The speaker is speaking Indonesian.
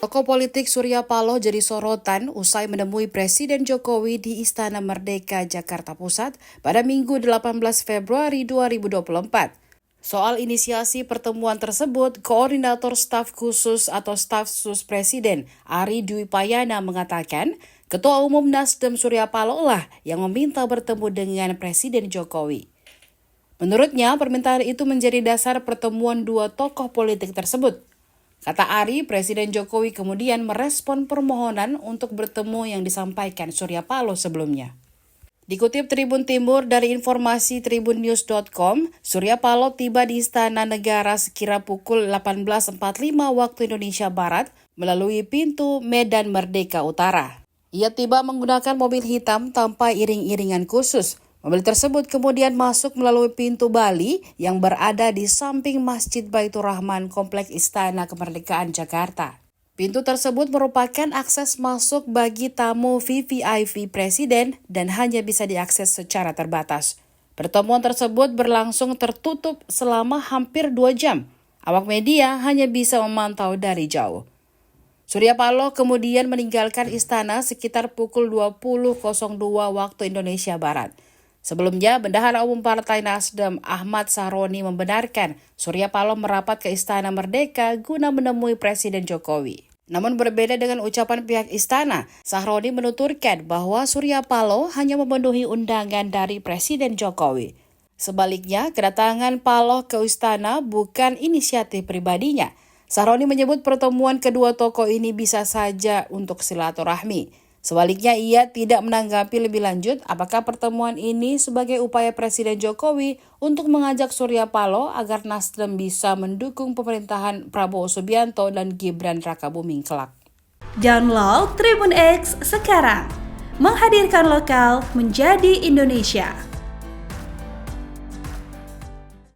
Tokoh politik Surya Paloh jadi sorotan usai menemui Presiden Jokowi di Istana Merdeka, Jakarta Pusat pada Minggu 18 Februari 2024. Soal inisiasi pertemuan tersebut, Koordinator Staf Khusus atau Staf Sus Presiden Ari Dwi Payana mengatakan, Ketua Umum Nasdem Surya Paloh lah yang meminta bertemu dengan Presiden Jokowi. Menurutnya, permintaan itu menjadi dasar pertemuan dua tokoh politik tersebut. Kata Ari, Presiden Jokowi kemudian merespon permohonan untuk bertemu yang disampaikan Surya Paloh sebelumnya. Dikutip Tribun Timur dari informasi tribunnews.com, Surya Paloh tiba di Istana Negara sekira pukul 18.45 waktu Indonesia Barat melalui pintu Medan Merdeka Utara. Ia tiba menggunakan mobil hitam tanpa iring-iringan khusus. Mobil tersebut kemudian masuk melalui pintu Bali yang berada di samping Masjid Baitur Rahman Kompleks Istana Kemerdekaan Jakarta. Pintu tersebut merupakan akses masuk bagi tamu VVIP Presiden dan hanya bisa diakses secara terbatas. Pertemuan tersebut berlangsung tertutup selama hampir 2 jam. Awak media hanya bisa memantau dari jauh. Surya Paloh kemudian meninggalkan istana sekitar pukul 20.02 waktu Indonesia Barat. Sebelumnya, Bendahara Umum Partai Nasdem Ahmad Sahroni membenarkan Surya Paloh merapat ke Istana Merdeka guna menemui Presiden Jokowi. Namun berbeda dengan ucapan pihak istana, Sahroni menuturkan bahwa Surya Paloh hanya memenuhi undangan dari Presiden Jokowi. Sebaliknya, kedatangan Paloh ke istana bukan inisiatif pribadinya. Sahroni menyebut pertemuan kedua tokoh ini bisa saja untuk silaturahmi. Sebaliknya, ia tidak menanggapi lebih lanjut apakah pertemuan ini sebagai upaya Presiden Jokowi untuk mengajak Surya Paloh agar Nasdem bisa mendukung pemerintahan Prabowo Subianto dan Gibran Rakabuming kelak. Download Tribun X sekarang, menghadirkan lokal menjadi Indonesia.